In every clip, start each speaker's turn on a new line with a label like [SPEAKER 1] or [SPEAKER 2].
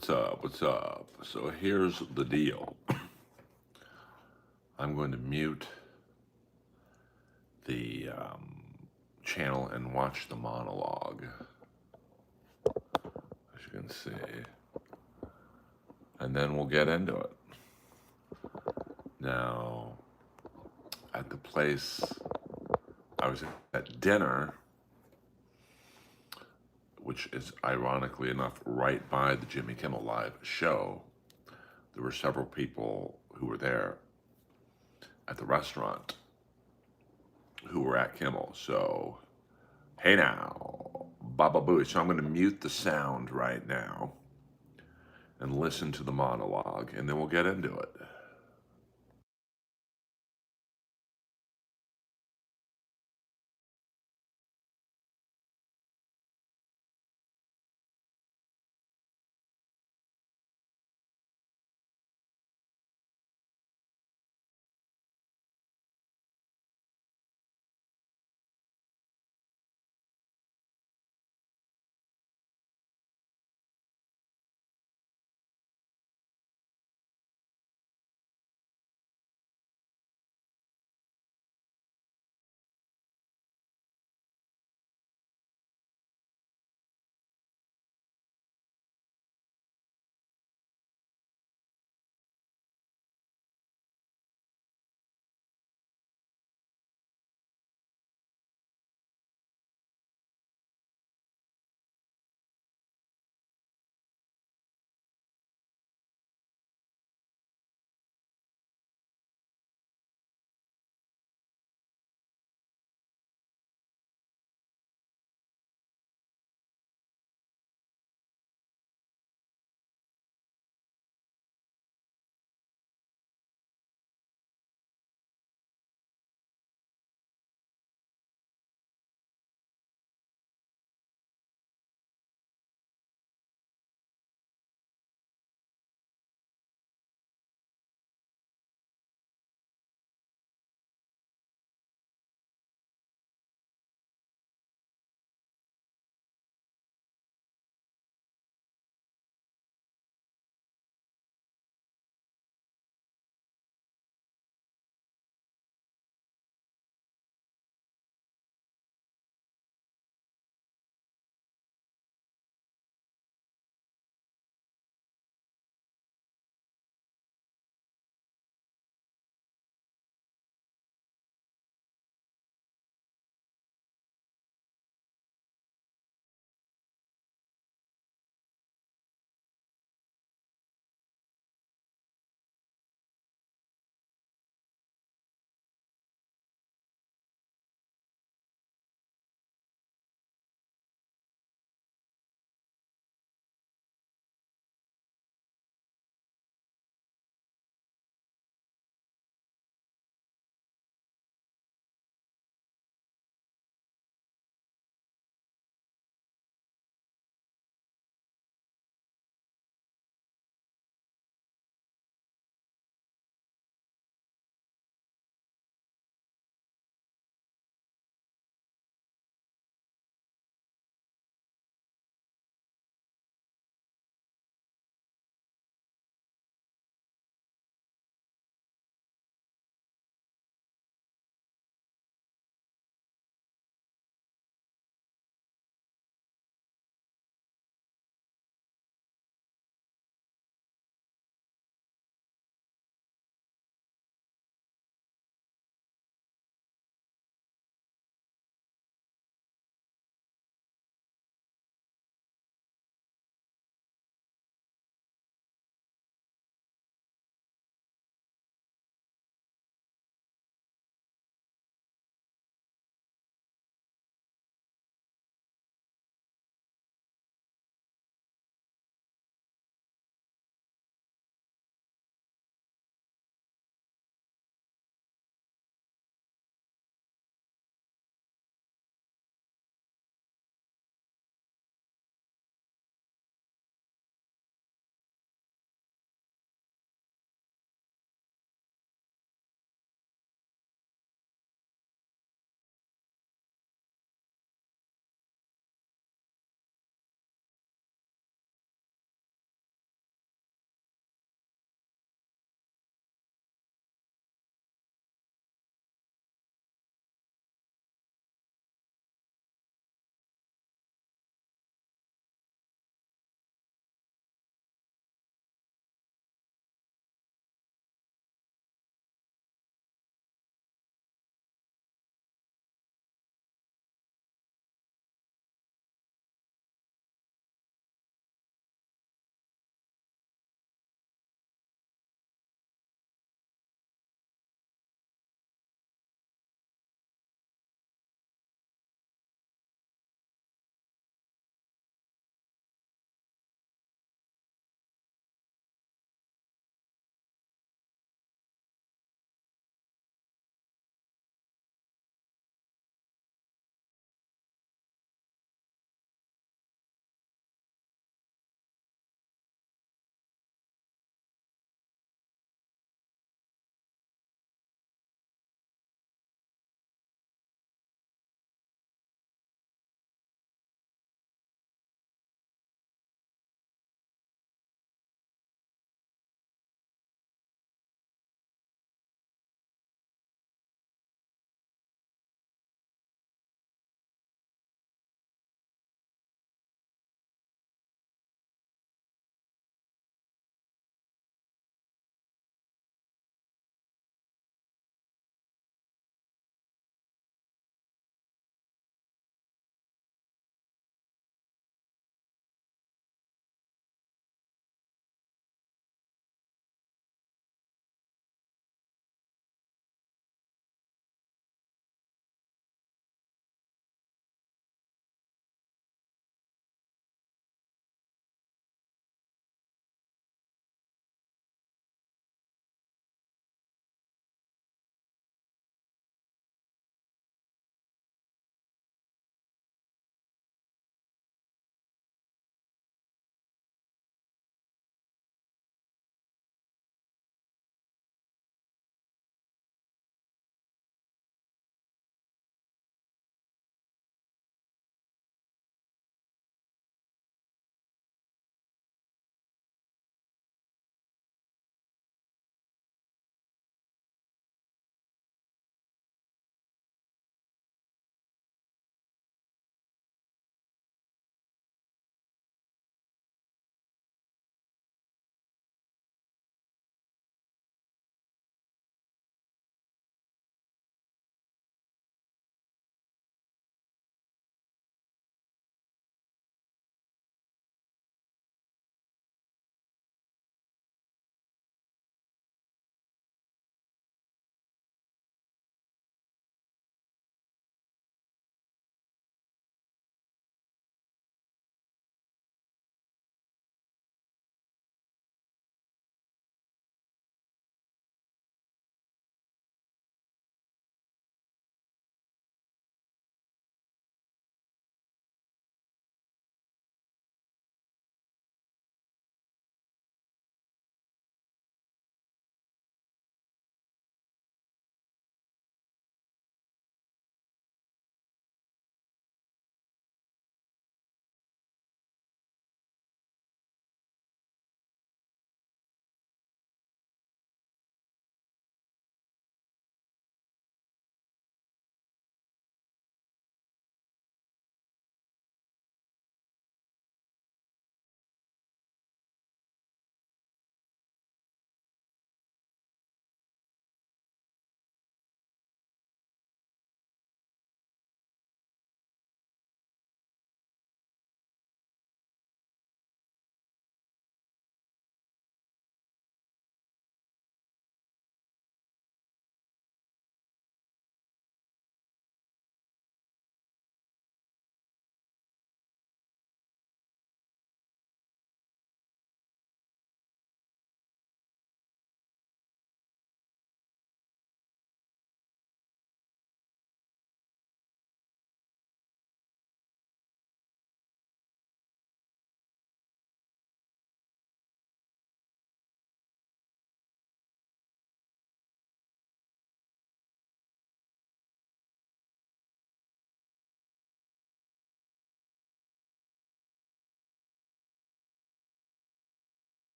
[SPEAKER 1] What's up? What's up? So here's the deal. I'm going to mute the channel and watch the monologue, as you can see. And then we'll get into it. Now, at the place I was at dinner, which is ironically enough right by the Jimmy Kimmel Live show, there were several people who were there at the restaurant who were at Kimmel. So, hey now, Baba Booey. So I'm going to mute the sound right now and listen to the monologue, and then we'll get into it.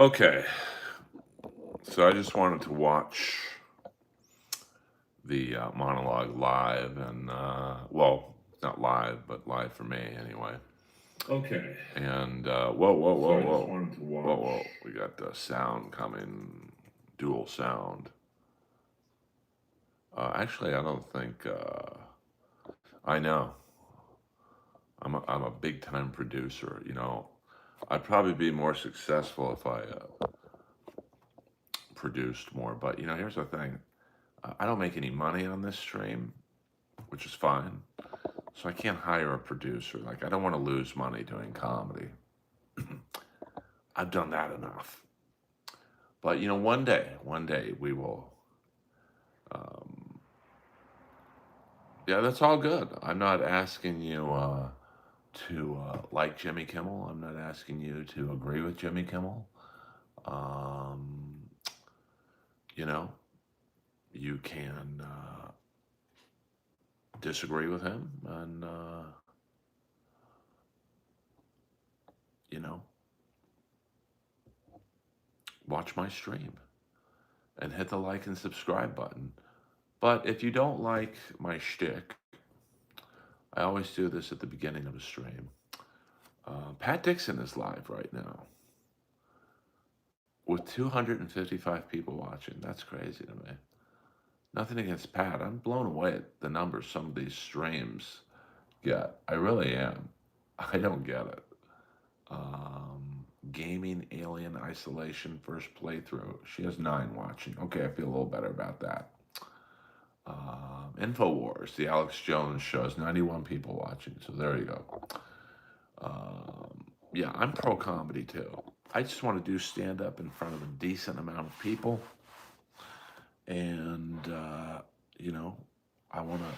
[SPEAKER 1] Okay, so I just wanted to watch the monologue live, and well, it's not live, but live for me anyway.
[SPEAKER 2] Okay,
[SPEAKER 1] And whoa, whoa,
[SPEAKER 2] so
[SPEAKER 1] whoa,
[SPEAKER 2] I just
[SPEAKER 1] whoa,
[SPEAKER 2] wanted to
[SPEAKER 1] whoa,
[SPEAKER 2] watch.
[SPEAKER 1] whoa! We got the sound coming, dual sound. Actually, I don't think I know. I'm a big time producer. I'd probably be more successful if I produced more. But here's the thing: I don't make any money on this stream, which is fine. So I can't hire a producer. Like I don't want to lose money doing comedy. I've done that enough. But one day we will. Um, yeah, that's all good. I'm not asking you to like Jimmy Kimmel. I'm not asking you to agree with Jimmy Kimmel. Um, you know, you can disagree with him and, you know, watch my stream and hit the like and subscribe button. But if you don't like my shtick, I always do this at the beginning of a stream. Pat Dixon is live right now with 255 people watching. That's crazy to me. Nothing against Pat. I'm blown away at the numbers some of these streams get. I really am. I don't get it. Gaming Alien Isolation first playthrough. She has 9 watching. Okay, I feel a little better about that. Infowars, the Alex Jones show, has 91 people watching. So there you go. Yeah, I'm pro comedy too. I just want to do stand up in front of a decent amount of people. And, you know, I want to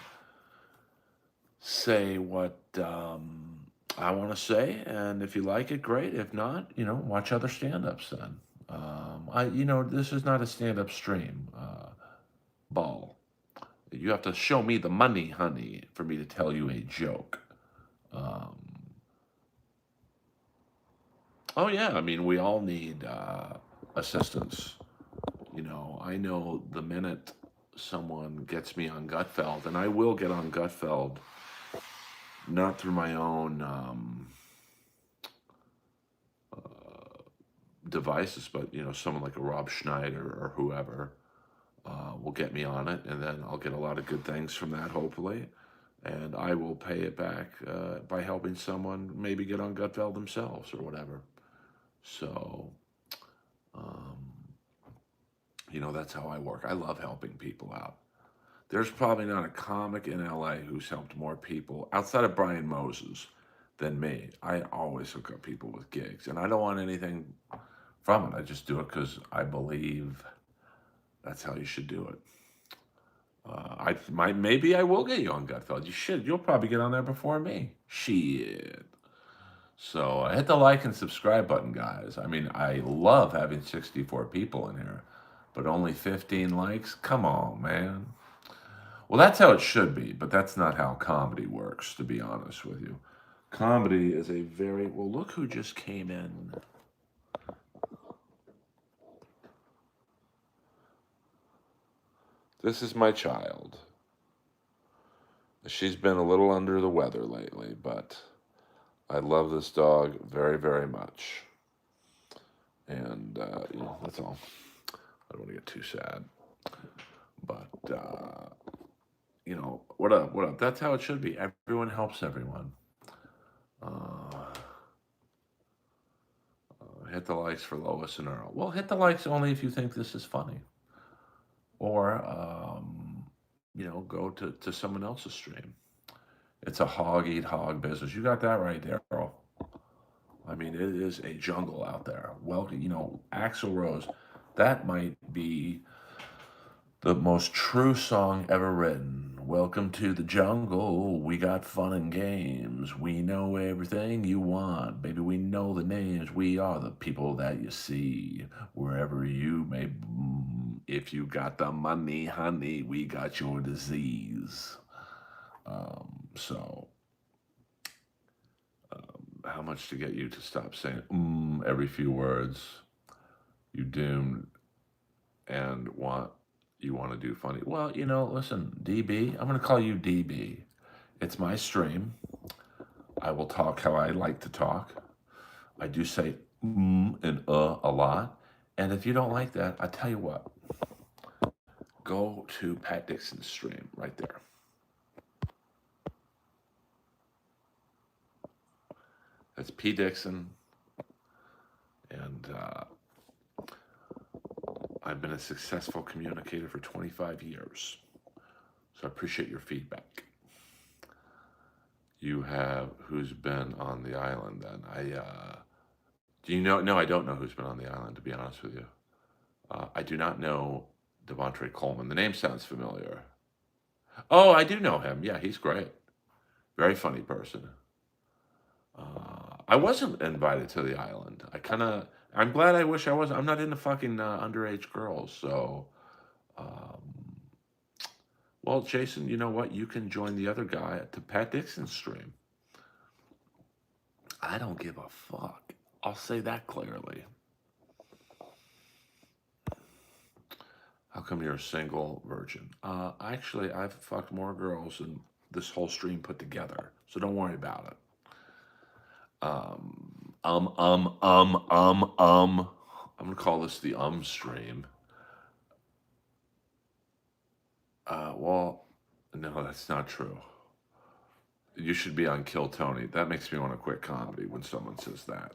[SPEAKER 1] say what I want to say. And if you like it, great. If not, watch other stand ups then. This is not a stand up stream, ball. You have to show me the money, honey, for me to tell you a joke. Um, oh, yeah. I mean, we all need assistance. I know the minute someone gets me on Gutfeld, and I will get on Gutfeld, not through my own devices, but someone like a Rob Schneider or whoever will get me on it, and then I'll get a lot of good things from that, hopefully, and I will pay it back by helping someone maybe get on Gutfeld themselves or whatever. So, um, that's how I work. I love helping people out. There's probably not a comic in LA who's helped more people outside of Brian Moses than me. I always hook up people with gigs, and I don't want anything from it. I just do it because I believe that's how you should do it. Maybe I will get you on Gutfeld. You should. You'll probably get on there before me. Shit. So hit the like and subscribe button, guys. I mean, I love having 64 people in here, but only 15 likes. Come on, man. Well, that's how it should be, but that's not how comedy works, to be honest with you. Comedy is a very well. Look who just came in. This is my child. She's been a little under the weather lately, but I love this dog very, very much. And, that's all. I don't want to get too sad. But, what up? What up? That's how it should be. Everyone helps everyone. Uh, hit the likes for Lois and Earl. Well, hit the likes only if you think this is funny. Or, go to someone else's stream. It's a hog eat hog business. You got that right there, Earl. I mean, it is a jungle out there. Well, Axl Rose, that might be the most true song ever written. Welcome to the jungle. We got fun and games. We know everything you want. Baby, we know the names. We are the people that you see. Wherever you may, if you got the money, honey, we got your disease. So, how much to get you to stop saying every few words? You doomed and you want to do funny. Well, listen, DB, I'm going to call you DB. It's my stream. I will talk how I like to talk. I do say and a lot. And if you don't like that, I tell you what, go to Pat Dixon's stream right there. That's P. Dixon. And I've been a successful communicator for 25 years. So I appreciate your feedback. You have who's been on the island then? Do you know? No, I don't know who's been on the island, to be honest with you. I do not know Devontre Coleman. The name sounds familiar. Oh, I do know him. Yeah, he's great. Very funny person. I wasn't invited to the island. I'm glad. I wish I was. I'm not into fucking underage girls. So, well, Jason, you know what? You can join the other guy at the Pat Dixon stream. I don't give a fuck. I'll say that clearly. How come you're a single virgin? Actually, I've fucked more girls than this whole stream put together. So don't worry about it. I'm gonna call this the stream. Well, no, that's not true. You should be on Kill Tony. That makes me want to quit comedy when someone says that.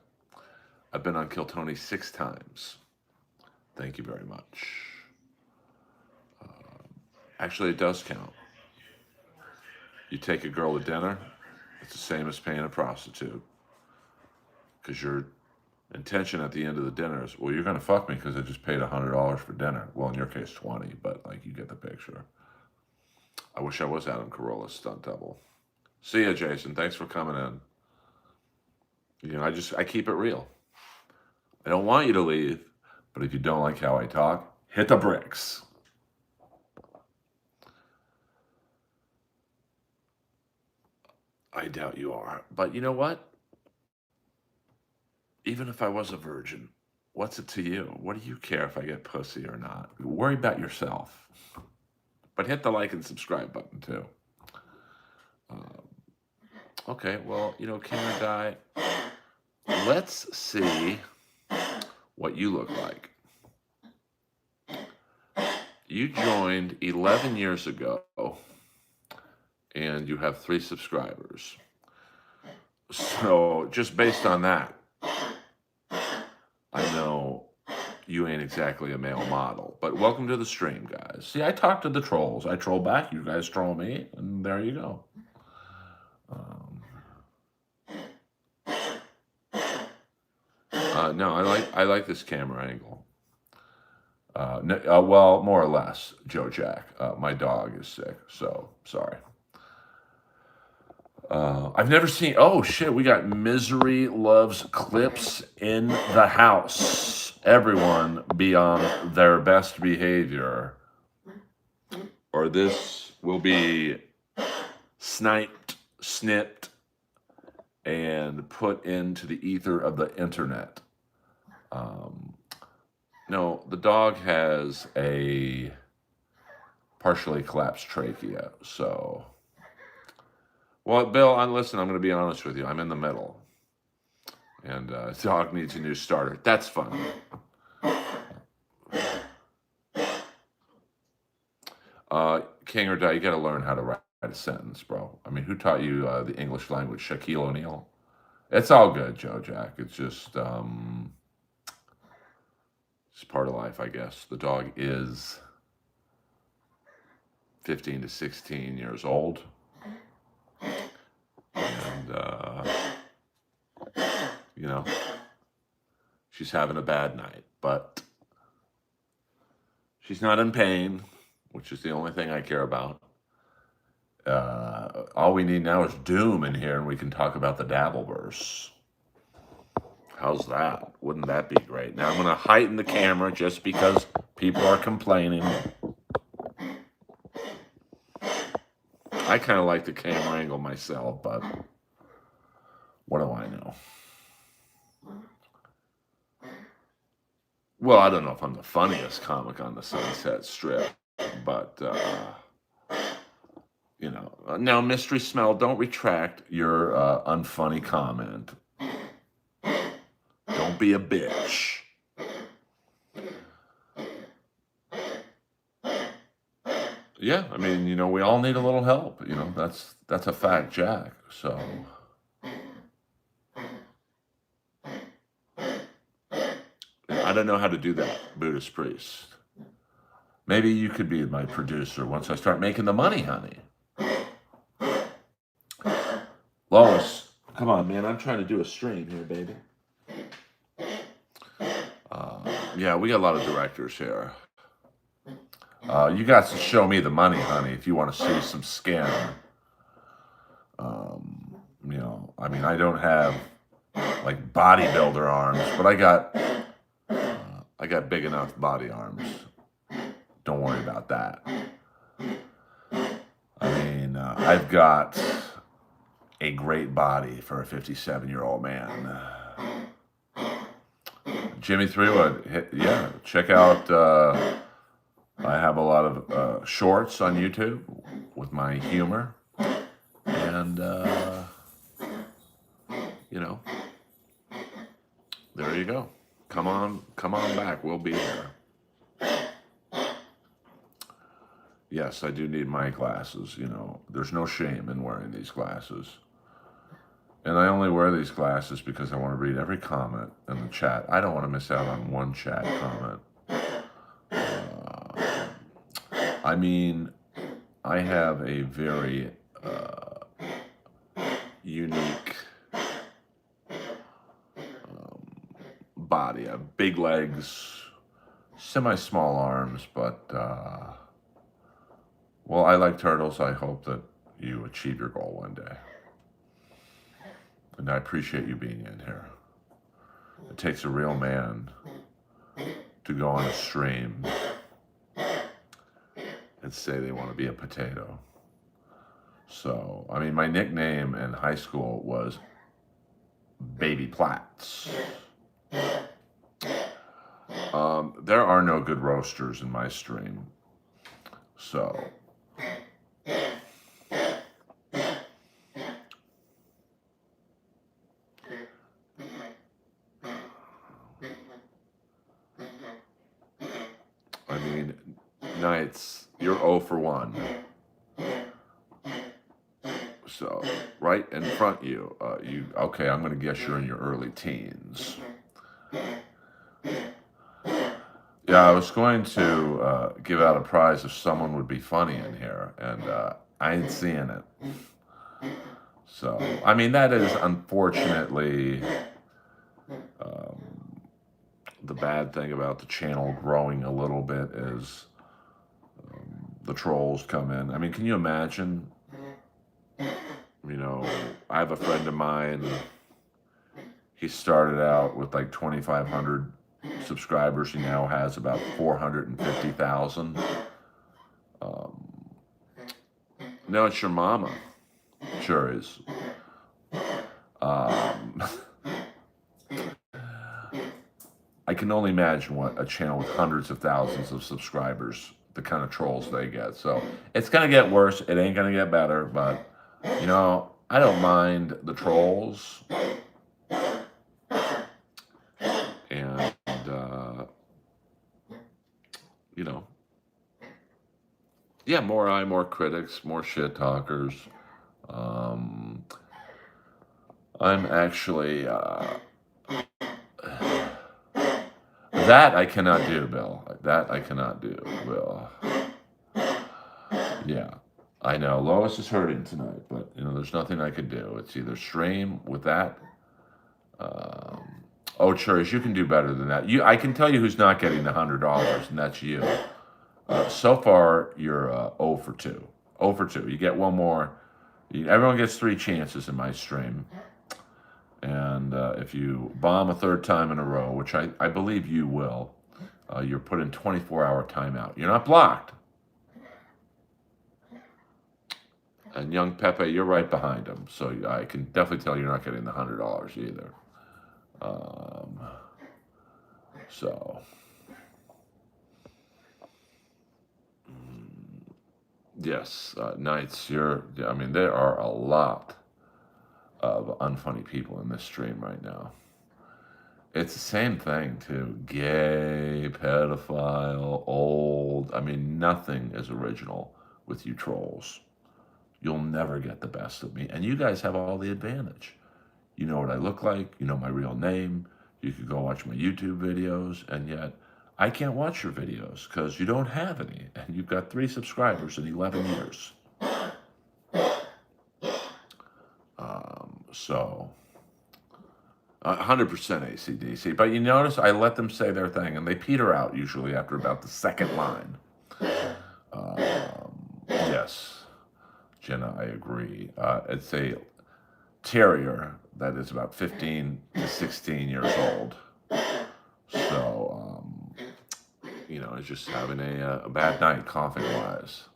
[SPEAKER 1] I've been on Kill Tony 6 times. Thank you very much. Actually, it does count. You take a girl to dinner, it's the same as paying a prostitute. Because your intention at the end of the dinner is, well, you're going to fuck me because I just paid $100 for dinner. Well, in your case, 20, but like you get the picture. I wish I was Adam Carolla's stunt double. See ya, Jason. Thanks for coming in. I keep it real. I don't want you to leave, but if you don't like how I talk, hit the bricks. I doubt you are. But you know what? Even if I was a virgin, what's it to you? What do you care if I get pussy or not? Worry about yourself. But hit the like and subscribe button too. Okay, well, camera guy, let's see what you look like. You joined 11 years ago, and you have 3 subscribers. So just based on that, I know you ain't exactly a male model. But welcome to the stream, guys. See, I talk to the trolls. I troll back, you guys troll me, and there you go. No, I like this camera angle. Well, more or less, Joe Jack. My dog is sick, so sorry. I've never seen. Oh shit, we got Misery Loves Clips in the house. Everyone be on their best behavior, or this will be sniped, snipped, and put into the ether of the internet. No, the dog has a partially collapsed trachea, so. Well, Bill, listen, I'm going to be honest with you. I'm in the middle. And dog needs a new starter. That's fun. King or die, you got to learn how to write a sentence, bro. I mean, who taught you the English language? Shaquille O'Neal? It's all good, Joe Jack. It's just it's part of life, I guess. The dog is 15 to 16 years old. And, she's having a bad night. But she's not in pain, which is the only thing I care about. All we need now is Doom in here, and we can talk about the Dabbleverse. How's that? Wouldn't that be great? Now I'm going to heighten the camera just because people are complaining. I kind of like the camera angle myself, but what do I know? Well, I don't know if I'm the funniest comic on the Sunset Strip, but now Mystery Smell, don't retract your unfunny comment. Don't be a bitch. Yeah, I mean, we all need a little help. That's a fact, Jack. So I don't know how to do that, Buddhist priest. Maybe you could be my producer once I start making the money, honey. Lois, come on, man. I'm trying to do a stream here, baby. Yeah, we got a lot of directors here. You got to show me the money, honey, if you want to see some skin. I mean, I don't have like bodybuilder arms, but I got big enough body arms. Don't worry about that. I mean, I've got a great body for a 57-year-old man. Jimmy Threewood, yeah, check out. I have a lot of shorts on YouTube with my humor, and there you go. Come on back. We'll be there. Yes, I do need my glasses. There's no shame in wearing these glasses. And I only wear these glasses because I want to read every comment in the chat. I don't want to miss out on one chat comment. I mean, I have a very unique body. I have big legs, semi-small arms, but, well, I like turtles. I hope that you achieve your goal one day. And I appreciate you being in here. It takes a real man to go on a stream and say they want to be a potato. So, I mean, my nickname in high school was Baby Platts. There are no good roasters in my stream. So, I mean, Knights, you're 0 for 1. So, right in front of you, okay, I'm going to guess you're in your early teens. Yeah, I was going to give out a prize if someone would be funny in here, and I ain't seeing it. So, I mean, that is unfortunately the bad thing about the channel growing a little bit is the trolls come in. I mean, can you imagine? I have a friend of mine. He started out with like 2,500 subscribers. He now has about 450,000. No, it's your mama. Sure is. I can only imagine what a channel with hundreds of thousands of subscribers, the kind of trolls they get. So it's going to get worse. It ain't going to get better. But, I don't mind the trolls. And, yeah, more critics, more shit talkers. I'm actually, that I cannot do, Bill. That I cannot do, Bill. Yeah, I know. Lois is hurting tonight, but, there's nothing I could do. It's either stream with that. Oh, Churish, you can do better than that. I can tell you who's not getting the $100, and that's you. So far, you're 0 for 2. 0 for 2. You get one more. Everyone gets 3 chances in my stream. And if you bomb a 3rd time in a row, which I believe you will, you're put in 24-hour timeout. You're not blocked. And young Pepe, you're right behind him. So I can definitely tell you're not getting the $100 either. So, Yes, Knights, I mean, there are a lot of unfunny people in this stream right now. It's the same thing, too. Gay, pedophile, old. I mean, nothing is original with you trolls. You'll never get the best of me. And you guys have all the advantage. You know what I look like. You know my real name. You could go watch my YouTube videos. And yet, I can't watch your videos because you don't have any. And you've got 3 subscribers in 11 years. So, 100% ACDC. But you notice I let them say their thing, and they peter out usually after about the second line. Yes, Jenna, I agree. It's a terrier that is about 15 to 16 years old. So, it's just having a bad night coughing wise.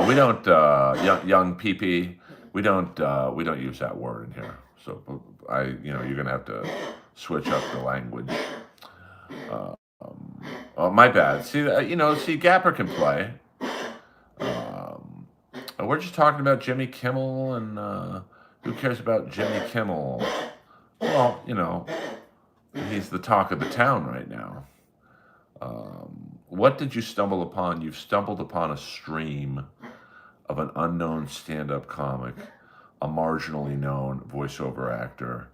[SPEAKER 1] We don't young PP. We don't use that word in here. So you're gonna have to switch up the language. Oh, my bad. See, Gapper can play. We're just talking about Jimmy Kimmel, and who cares about Jimmy Kimmel? Well, he's the talk of the town right now. What did you stumble upon? You've stumbled upon a stream of an unknown stand-up comic, a marginally known voiceover actor,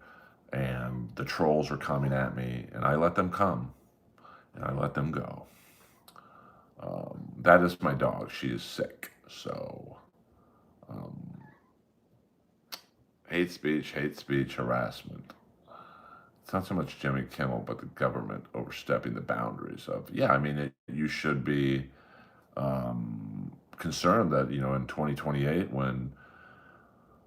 [SPEAKER 1] and the trolls are coming at me, and I let them come, and I let them go. That is my dog. She is sick, so hate speech, harassment. It's not so much Jimmy Kimmel, but the government overstepping the boundaries of, you should be concerned that, in 2028, when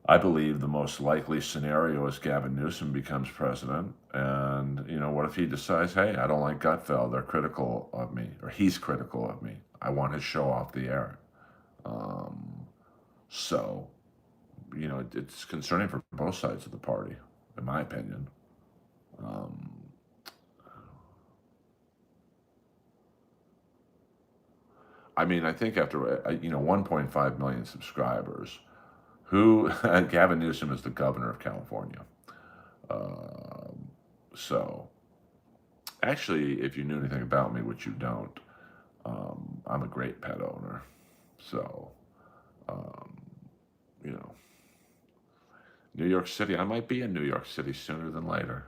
[SPEAKER 1] I believe the most likely scenario is Gavin Newsom becomes president, and, what if he decides, hey, I don't like Gutfeld, they're critical of me, or he's critical of me, I want his show off the air. So, it's concerning for both sides of the party, in my opinion. I think after 1.5 million subscribers, who Gavin Newsom is the governor of California. So, actually, if you knew anything about me, which you don't, I'm a great pet owner. So, you know, New York City, I might be in New York City sooner than later.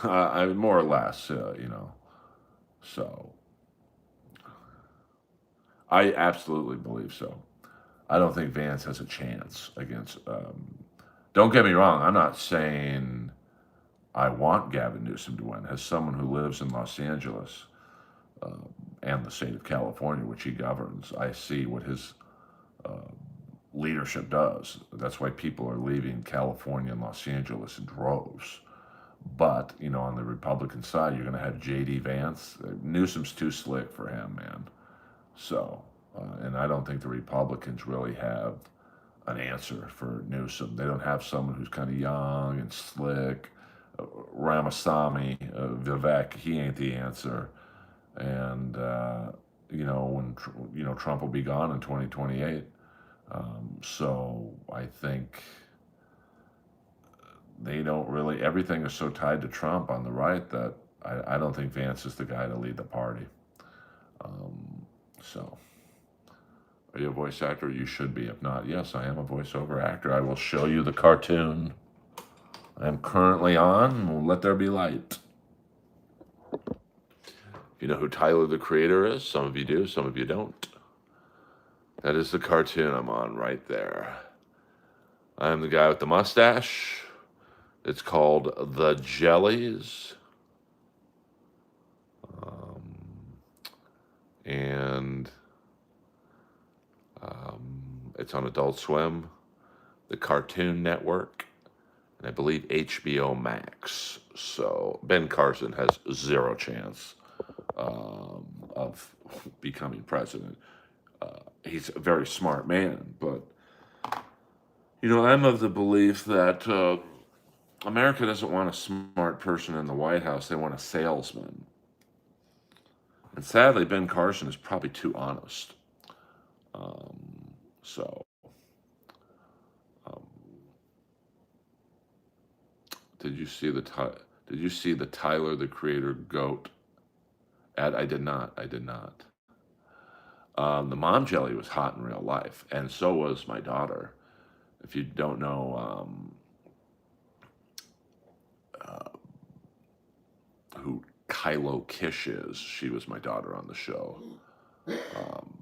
[SPEAKER 1] I more or less, so I absolutely believe so. I don't think Vance has a chance against. Don't get me wrong. I'm not saying I want Gavin Newsom to win. As someone who lives in Los Angeles and the state of California, which he governs, I see what his leadership does. That's why people are leaving California and Los Angeles in droves. But, on the Republican side, you're going to have J.D. Vance. Newsom's too slick for him, man. So, and I don't think the Republicans really have an answer for Newsom. They don't have someone who's kind of young and slick. Ramaswamy, Vivek, he ain't the answer. And, when, Trump will be gone in 2028. So I think they don't really, everything is so tied to Trump on the right that I don't think Vance is the guy to lead the party. So, are you a voice actor? You should be. If not, yes, I am a voiceover actor. I will show you the cartoon I'm currently on. Let There Be Light. You know who Tyler, the Creator, is? Some of you do, some of you don't. That is the cartoon I'm on right there. I am the guy with the mustache. It's called The Jellies. And it's on Adult Swim, the Cartoon Network, and I believe HBO Max. So Ben Carson has zero chance of becoming president. He's a very smart man, but I'm of the belief that America doesn't want a smart person in the White House. They want a salesman. And sadly, Ben Carson is probably too honest. So, um, did you see the Tyler the Creator goat ad? I did not. I did not. The mom jelly was hot in real life, and so was my daughter. If you don't know uh, who Kylo Kish is, she was my daughter on the show. Um,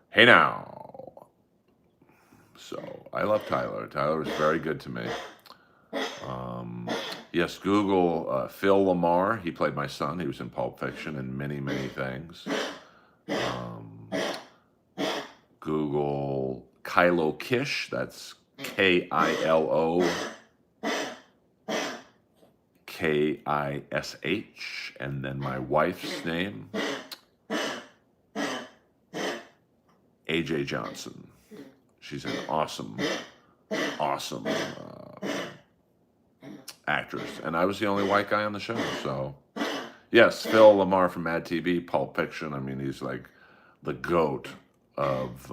[SPEAKER 1] hey now. So I love Tyler. Tyler was very good to me. Yes, Google Phil Lamar. He played my son. He was in Pulp Fiction and many, many things. Google Kylo Kish. That's KILOKISH. And then my wife's name, AJ Johnson. She's an awesome actress. And I was the only white guy on the show. So, yes, Phil Lamar from Mad TV, Pulp Fiction. I mean, he's like the GOAT of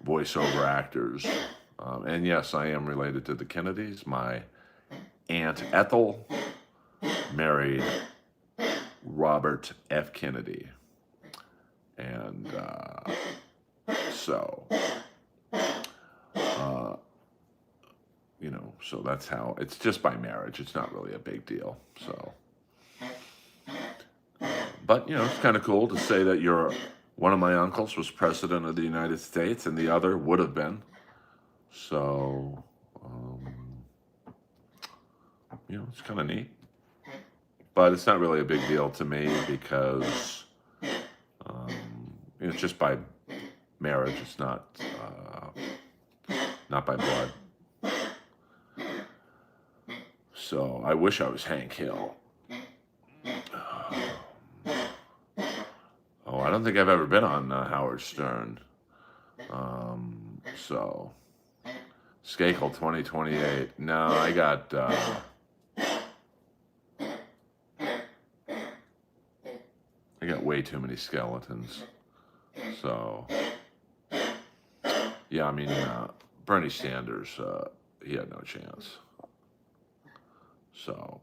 [SPEAKER 1] voiceover actors. And yes, I am related to the Kennedys. My Aunt Ethel married Robert F. Kennedy. And so, so that's how, it's just by marriage. It's not really a big deal. So, but, it's kind of cool to say that one of my uncles was president of the United States and the other would have been. So, it's kind of neat. But it's not really a big deal to me because, it's just by marriage. It's not by blood. So I wish I was Hank Hill. Oh, I don't think I've ever been on Howard Stern. So, Skakel 2028. No, I got... I got way too many skeletons. So, yeah, I mean, Bernie Sanders, he had no chance. So,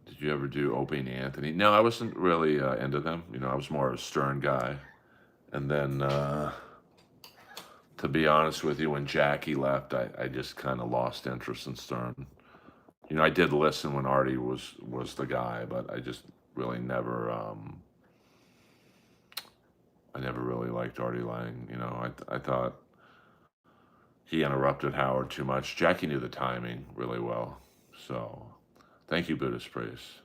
[SPEAKER 1] did you ever do Opie and Anthony? No, I wasn't really into them. I was more of a Stern guy. And then, to be honest with you, when Jackie left, I just kind of lost interest in Stern. I did listen when Artie was the guy, but I just really never, I never really liked Artie Lang. I thought he interrupted Howard too much. Jackie knew the timing really well. So, thank you, Buddhist priest.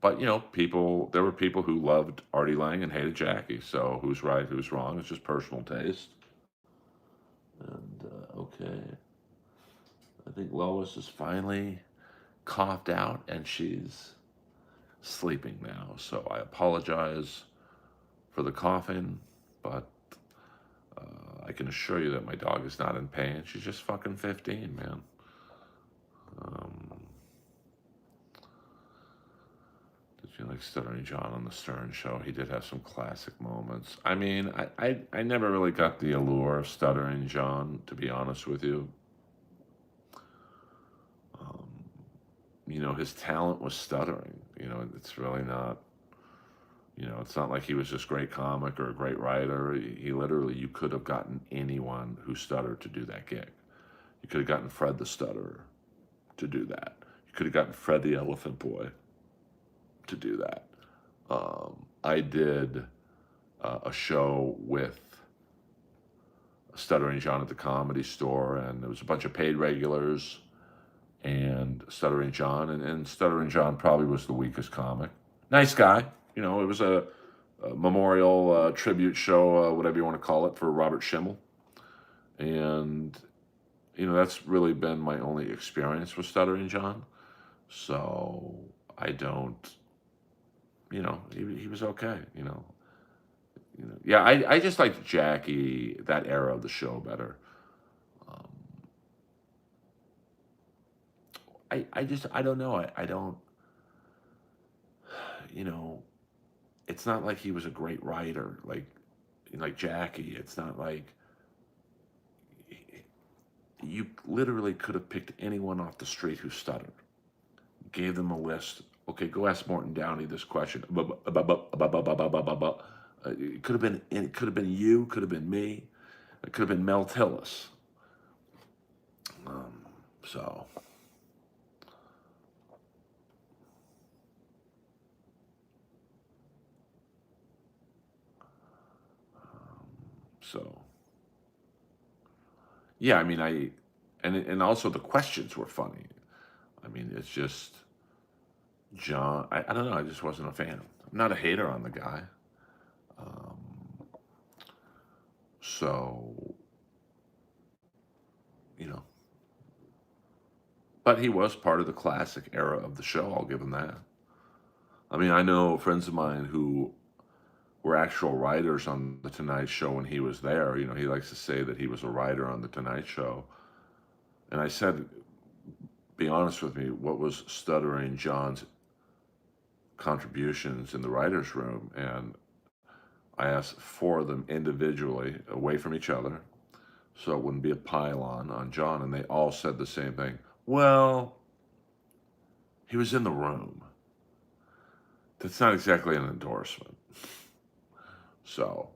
[SPEAKER 1] But there were people who loved Artie Lang and hated Jackie. So who's right, who's wrong? It's just personal taste. And okay, I think Lois is finally coughed out and she's sleeping now. So I apologize for the coughing, but I can assure you that my dog is not in pain. She's just fucking 15, man. Did you like Stuttering John on the Stern Show? He did have some classic moments. I mean, I never really got the allure of Stuttering John, to be honest with you. His talent was stuttering. It's really not, it's not like he was this great comic or a great writer. He literally, you could have gotten anyone who stuttered to do that gig. You could have gotten Fred the Stutterer to do that. You could have gotten Fred the Elephant Boy to do that. I did a show with Stuttering John at the Comedy Store, and there was a bunch of paid regulars and Stuttering John, and Stuttering John probably was the weakest comic. Nice guy. It was a memorial tribute show, whatever you want to call it, for Robert Schimmel. And, that's really been my only experience with Stuttering John. So I don't, he was okay, Yeah, I just liked Jackie, that era of the show better. I don't know. I don't, you know, it's not like he was a great writer, like Jackie. It's not like you literally could have picked anyone off the street who stuttered, gave them a list. Okay, go ask Morton Downey this question. It could have been, it could have been you, could have been me, it could have been Mel Tillis. Um, so, so yeah. I mean, and also the questions were funny. I mean, it's just John. I don't know. I just wasn't a fan. I'm not a hater on the guy. Um, so you know, but he was part of the classic era of the show. I'll give him that. I mean, I know friends of mine who were actual writers on the Tonight Show when he was there. You know, he likes to say that he was a writer on the Tonight Show. And I said, be honest with me, what was Stuttering John's contributions in the writer's room? And I asked four of them individually, away from each other, so it wouldn't be a pile on John. And they all said the same thing. Well, he was in the room. That's not exactly an endorsement. So,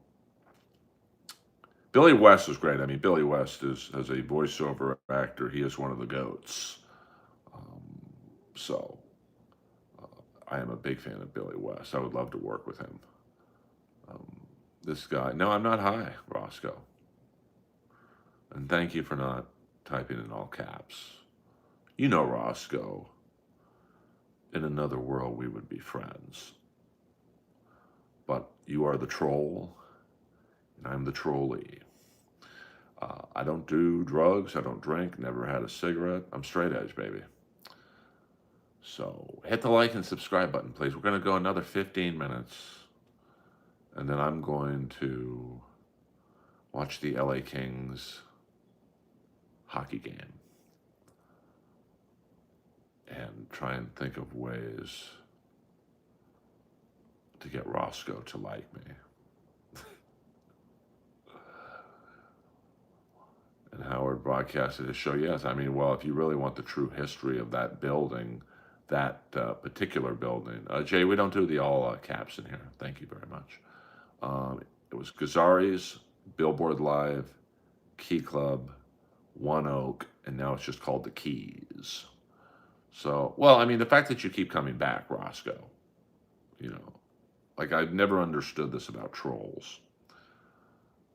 [SPEAKER 1] Billy West was great. I mean, Billy West is, as a voiceover actor, he is one of the goats. Um, so, I am a big fan of Billy West. I would love to work with him. Um, this guy, no, I'm not high, Roscoe. And thank you for not typing in all caps. You know, Roscoe, in another world we would be friends. But you are the troll, and I'm the trolley. I don't do drugs. I don't drink. Never had a cigarette. I'm straight edge, baby. So hit the like and subscribe button, please. We're going to go another 15 minutes. And then I'm going to watch the LA Kings hockey game and try and think of ways to get Roscoe to like me. And Howard broadcasted his show. Yes, I mean, well, if you really want the true history of that building, that particular building. Jay, we don't do the all caps in here. Thank you very much. It was Gazzari's, Billboard Live, Key Club, One Oak, and now it's just called the Keys. So, well, I mean, the fact that you keep coming back, Roscoe, you know, like I've never understood this about trolls.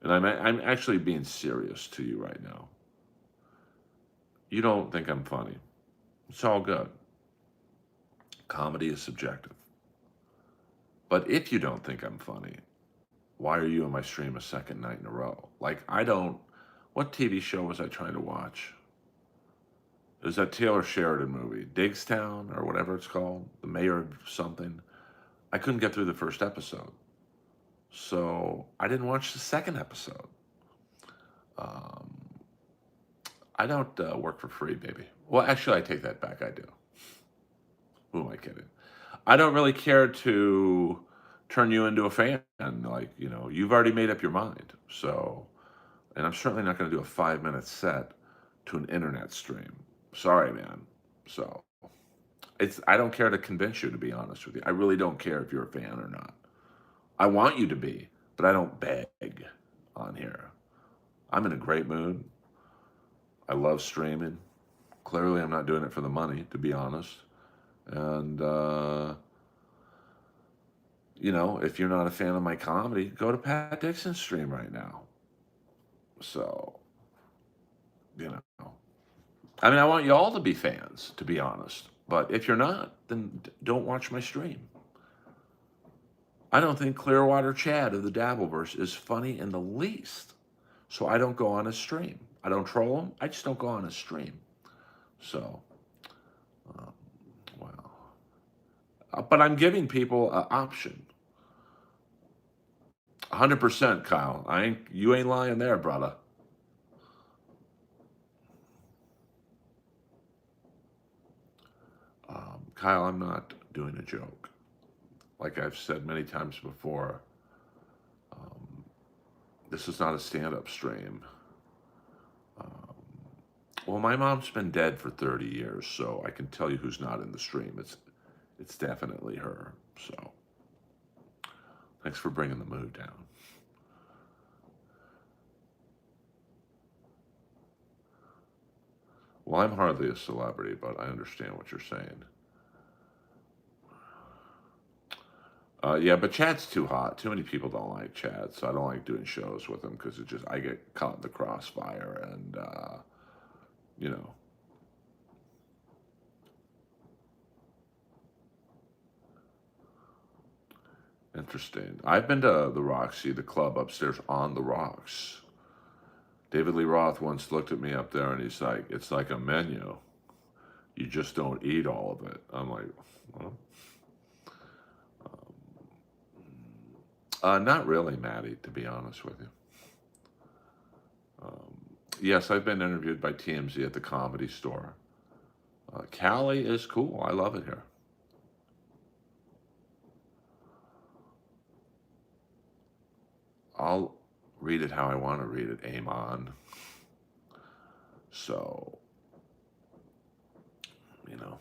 [SPEAKER 1] And I'm actually being serious to you right now. You don't think I'm funny. It's all good. Comedy is subjective. But if you don't think I'm funny, why are you in my stream a second night in a row? Like, I don't. What TV show was I trying to watch? It was that Taylor Sheridan movie, Digstown or whatever it's called, the mayor of something. I couldn't get through the first episode. So I didn't watch the second episode. Um, I don't work for free, baby. Well, actually, I take that back. I do. Who am I kidding? I don't really care to turn you into a fan. Like, you know, you've already made up your mind. So, and I'm certainly not going to do a 5-minute set to an internet stream. Sorry, man. So, I don't care to convince you, to be honest with you. I really don't care if you're a fan or not. I want you to be, but I don't beg on here. I'm in a great mood. I love streaming. Clearly, I'm not doing it for the money, to be honest. And, you know, if you're not a fan of my comedy, go to Pat Dixon's stream right now. So, you know, I mean, I want you all to be fans, to be honest. But if you're not, then don't watch my stream. I don't think Clearwater Chad of the Dabbleverse is funny in the least. So I don't go on his stream. I don't troll him. I just don't go on his stream. So, well. But I'm giving people an option. 100%, Kyle. You ain't lying there, brother. Kyle, I'm not doing a joke. Like I've said many times before, um, this is not a stand-up stream. Um, well, my mom's been dead for 30 years, so I can tell you who's not in the stream. It's definitely her. So thanks for bringing the mood down. Well, I'm hardly a celebrity, but I understand what you're saying. Yeah, but Chad's too hot. Too many people don't like Chad, so I don't like doing shows with him because I get caught in the crossfire, and you know, interesting. I've been to the Roxy, the club upstairs on the rocks. David Lee Roth once looked at me up there, and he's like, "It's like a menu. You just don't eat all of it." I'm like, well, not really, Maddie, to be honest with you. Um, yes, I've been interviewed by TMZ at the Comedy Store. Cali is cool. I love it here. I'll read it how I want to read it, Amon. So, you know,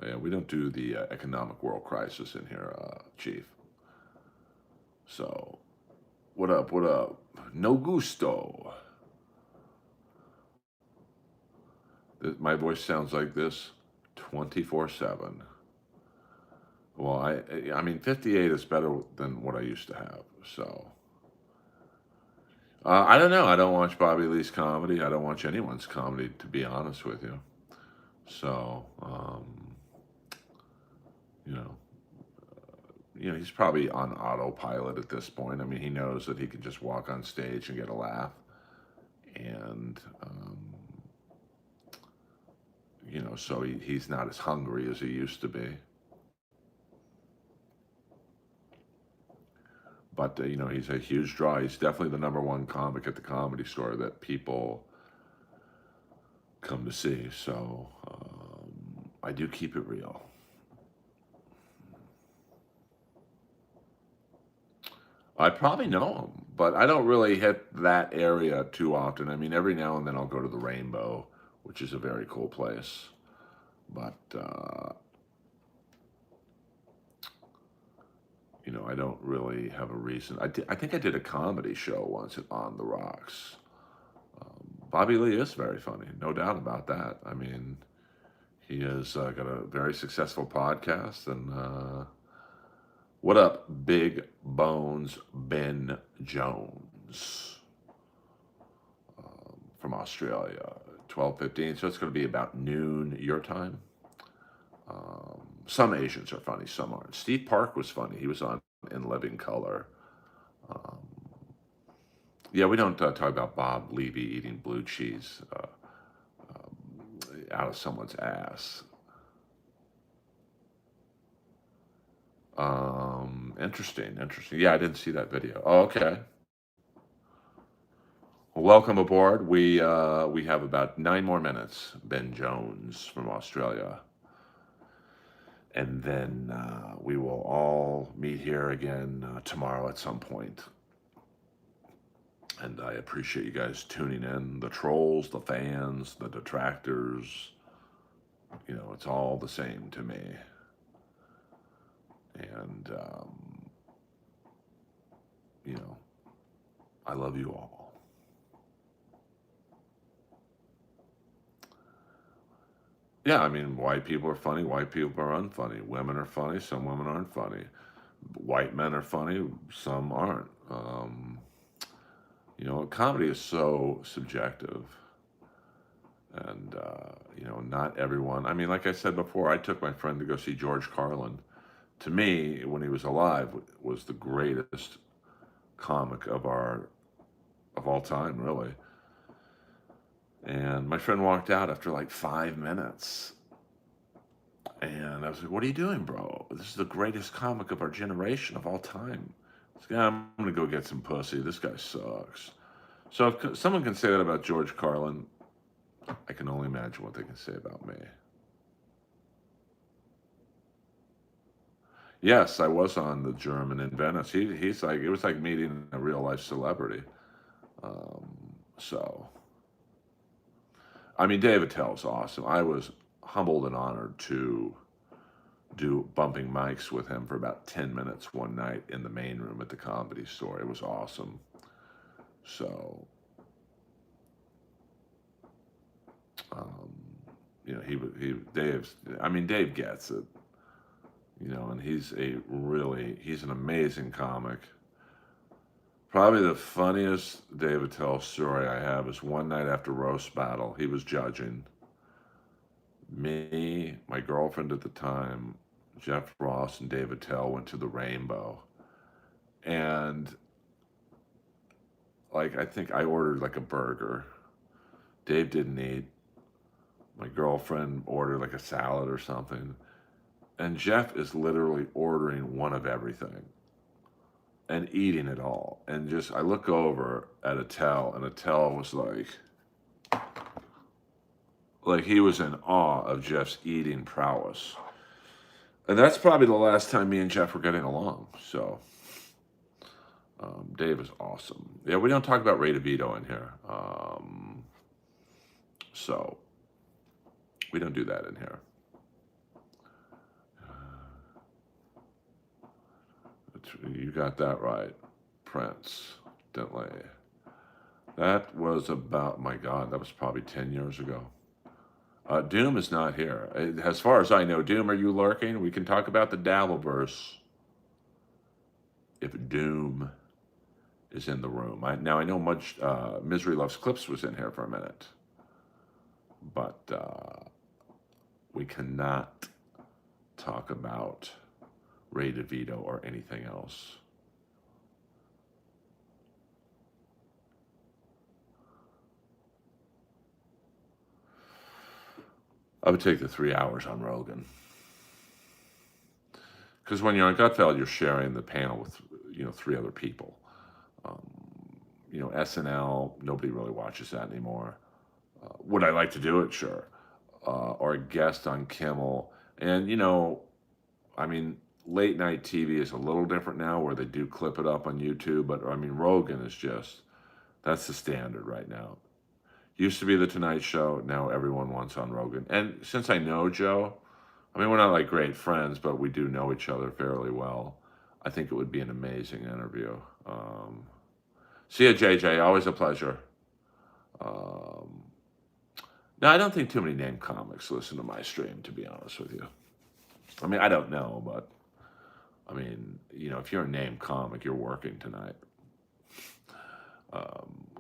[SPEAKER 1] yeah, we don't do the economic world crisis in here, Chief. So, what up? What up? No gusto. My voice sounds like this 24/7. Well, I mean, 58 is better than what I used to have. So, I don't know. I don't watch Bobby Lee's comedy. I don't watch anyone's comedy, to be honest with you. So, you know, he's probably on autopilot at this point. I mean, he knows that he can just walk on stage and get a laugh, and so he's not as hungry as he used to be. But he's a huge draw. He's definitely the number one comic at the Comedy Store that people come to see. So I do keep it real. I probably know him, but I don't really hit that area too often. I mean, every now and then I'll go to the Rainbow, which is a very cool place. But, I don't really have a reason. I think I did a comedy show once at On the Rocks. Bobby Lee is very funny, no doubt about that. I mean, he has got a very successful podcast. And what up, Big Bones Ben Jones from Australia, 12:15. So it's going to be about noon your time. Some Asians are funny, some aren't. Steve Park was funny. He was on In Living Color. Um, yeah, we don't talk about Bob Levy eating blue cheese out of someone's ass. Interesting. Yeah, I didn't see that video. Oh, okay. Well, welcome aboard. We have about 9 more minutes. Ben Jones from Australia. And then we will all meet here again tomorrow at some point. And I appreciate you guys tuning in. The trolls, the fans, the detractors. It's all the same to me. And, I love you all. Yeah, I mean, white people are funny, white people are unfunny. Women are funny, some women aren't funny. White men are funny, some aren't. Comedy is so subjective. And, not everyone. I mean, like I said before, I took my friend to go see George Carlin. To me, when he was alive, was the greatest comic of all time, really. And my friend walked out after like 5 minutes. And I was like, "What are you doing, bro? This is the greatest comic of our generation of all time." I was like, I'm going to go get some pussy. This guy sucks. So if someone can say that about George Carlin, I can only imagine what they can say about me. Yes, I was on the German in Venice. He's like, it was like meeting a real life celebrity. Um, so, I mean, David Tell's awesome. I was humbled and honored to do bumping mics with him for about 10 minutes one night in the main room at the Comedy Store. It was awesome. So, um, Dave's, I mean, Dave gets it, and he's an amazing comic. Probably the funniest David Tell story I have is one night after roast battle, he was judging. Me, my girlfriend at the time, Jeff Ross, and David Tell went to the Rainbow. And like, I think I ordered like a burger. Dave didn't eat. My girlfriend ordered like a salad or something. And Jeff is literally ordering one of everything and eating it all. And just, I look over at Attell, and Attell was like he was in awe of Jeff's eating prowess. And that's probably the last time me and Jeff were getting along. So, Dave is awesome. Yeah, we don't talk about Ray DeVito in here. So, we don't do that in here. You got that right, Prince Dintley. That was about, my God, that was probably 10 years ago. Doom is not here. As far as I know, Doom, are you lurking? We can talk about the Dabbleverse if Doom is in the room. Now, I know Misery Loves Clips was in here for a minute, but we cannot talk about Ray DeVito or anything else. I would take the 3 hours on Rogan. Because when you're on Gutfeld, you're sharing the panel with, 3 other people. SNL, nobody really watches that anymore. Would I like to do it? Sure. Or a guest on Kimmel. And, I mean, late night TV is a little different now where they do clip it up on YouTube. But, I mean, Rogan is just, that's the standard right now. Used to be the Tonight Show. Now everyone wants on Rogan. And since I know Joe, I mean, we're not like great friends, but we do know each other fairly well. I think it would be an amazing interview. See you, JJ. Always a pleasure. No, I don't think too many name comics listen to my stream, to be honest with you. I mean, I don't know, but I mean, if you're a name comic, you're working tonight.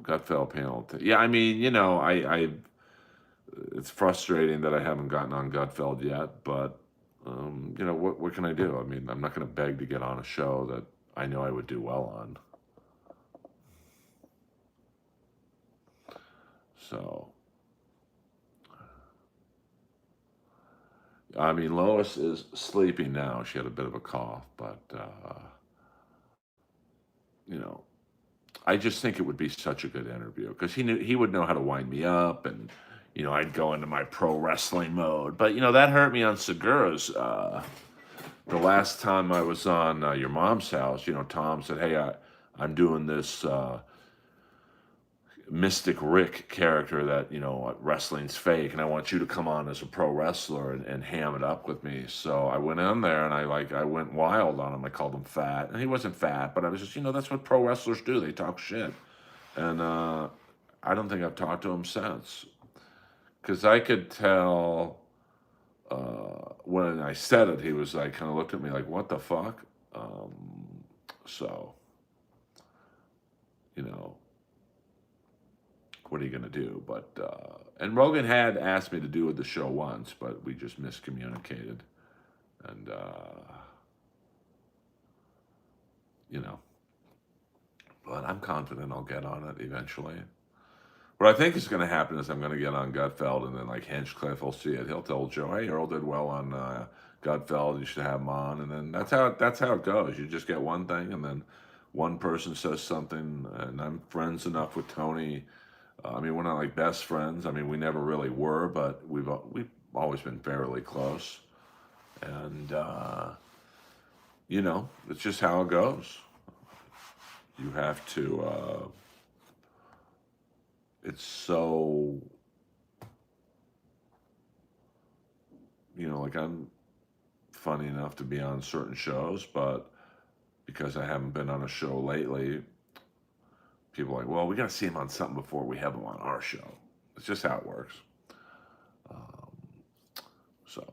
[SPEAKER 1] Gutfeld panel. Yeah, I mean, I it's frustrating that I haven't gotten on Gutfeld yet, but what can I do? I mean, I'm not going to beg to get on a show that I know I would do well on. So, I mean, Lois is sleeping now. She had a bit of a cough, but I just think it would be such a good interview because he would know how to wind me up, and I'd go into my pro wrestling mode. But that hurt me on Segura's. The last time I was on your mom's house, Tom said, "Hey, I'm doing this Mystic Rick character that wrestling's fake, and I want you to come on as a pro wrestler and ham it up with me." So I went in there and I went wild on him. I called him fat, and he wasn't fat, but I was just that's what pro wrestlers do. They talk shit, and I don't think I've talked to him since, because I could tell when I said it, he was like kind of looked at me like, "What the fuck?" So what are you going to do? But, and Rogan had asked me to do the show once, but we just miscommunicated. And, but I'm confident I'll get on it eventually. What I think is going to happen is I'm going to get on Gutfeld, and then like Hinchcliffe will see it. He'll tell Joe, "Hey, Earl did well on Gutfeld. You should have him on." And then that's how it goes. You just get one thing, and then one person says something, and I'm friends enough with Tony I mean, we're not like best friends. I mean, we never really were, but we've always been fairly close. And it's just how it goes. You have to. It's so like I'm funny enough to be on certain shows, but because I haven't been on a show lately, people are like, well, we got to see him on something before we have him on our show. It's just how it works. Um, so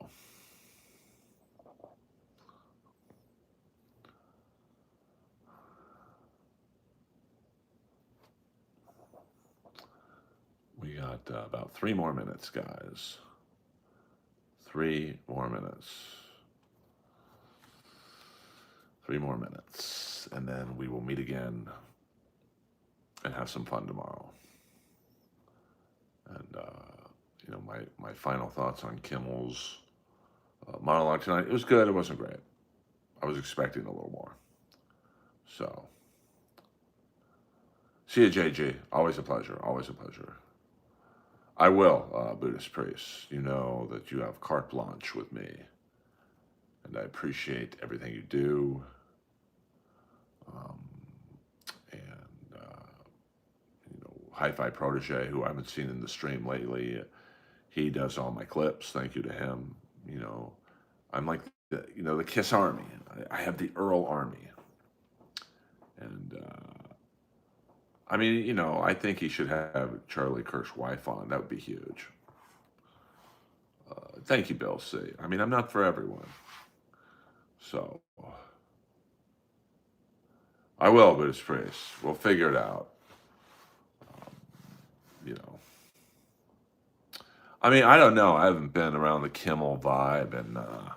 [SPEAKER 1] we got about 3 more minutes, guys. 3 more minutes. 3 more minutes. And then we will meet again and have some fun tomorrow. And, my final thoughts on Kimmel's monologue tonight. It was good. It wasn't great. I was expecting a little more. So, see you, JG. Always a pleasure. Always a pleasure. I will, Buddhist priest. You know that you have carte blanche with me. And I appreciate everything you do. Um, and, Hi-Fi Protege, who I haven't seen in the stream lately, he does all my clips. Thank you to him. I'm like the Kiss Army. I have the Earl Army. And, I mean, I think he should have Charlie Kirk's wife on. That would be huge. Thank you, Bill C. I mean, I'm not for everyone. So, I will, but it's praise. We'll figure it out. Um, you know. I mean, I don't know. I haven't been around the Kimmel vibe in a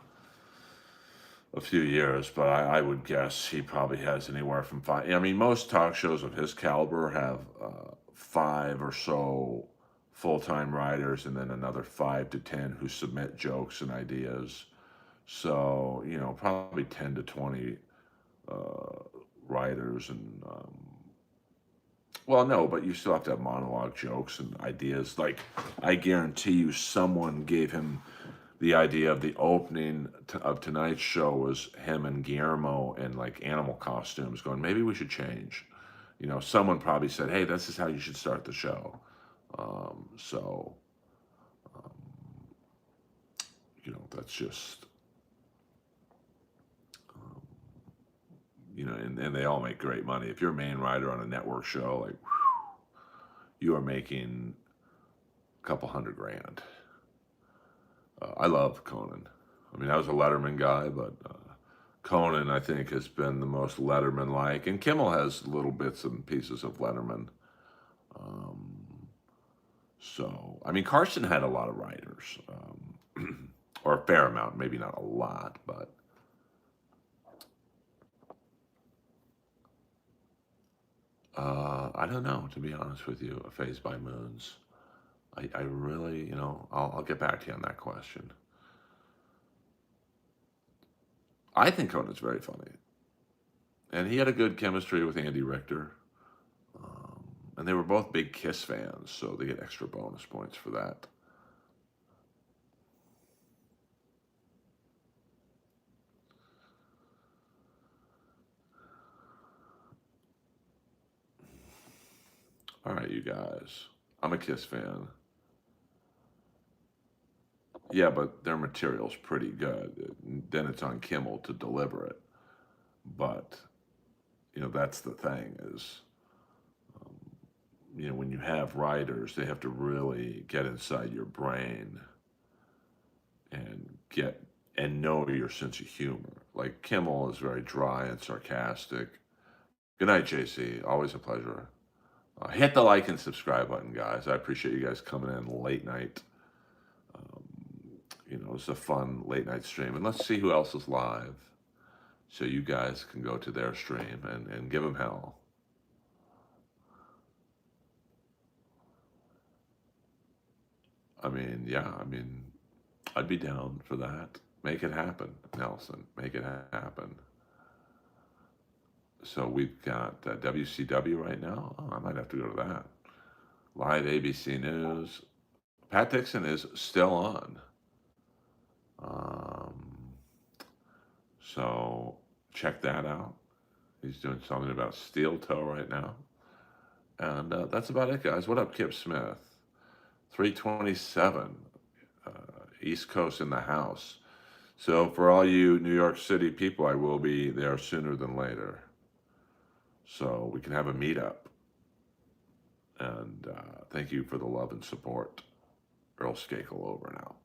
[SPEAKER 1] few years, but I would guess he probably has anywhere from five. I mean, most talk shows of his caliber have 5 or so full-time writers and then another 5 to 10 who submit jokes and ideas. So, probably 10 to 20 uh, writers and well, no, but you still have to have monologue jokes and ideas. Like, I guarantee you, someone gave him the idea of the opening of tonight's show was him and Guillermo in like animal costumes, going, maybe we should change. Someone probably said, hey, this is how you should start the show. So, um, that's just, um, and they all make great money. If you're a main writer on a network show, like, you are making a couple $100,000. I love Conan. I mean, I was a Letterman guy, but Conan, I think, has been the most Letterman-like, and Kimmel has little bits and pieces of Letterman. So, I mean, Carson had a lot of writers, or a fair amount, maybe not a lot, but I don't know, to be honest with you, A Phase by Moons. I really, I'll get back to you on that question. I think Conan's very funny. And he had a good chemistry with Andy Richter. And they were both big Kiss fans, so they get extra bonus points for that. All right, you guys. I'm a Kiss fan. Yeah, but their material's pretty good. Then it's on Kimmel to deliver it. But, that's the thing is, when you have writers, they have to really get inside your brain and know your sense of humor. Like Kimmel is very dry and sarcastic. Good night, JC. Always a pleasure. Hit the like and subscribe button, guys. I appreciate you guys coming in late night. Um, it's a fun late night stream. And let's see who else is live so you guys can go to their stream and give them hell. I mean, yeah, I'd be down for that. Make it happen, Nelson. Make it happen. So we've got WCW right now. Oh, I might have to go to that. live ABC News. Pat Dixon is still on. Um, so check that out. He's doing something about steel toe right now. And that's about it, guys. What up, Kip Smith? 327, uh, East Coast in the house. So for all you New York City people, I will be there sooner than later. So we can have a meetup. And thank you for the love and support. Earl Skakel over now.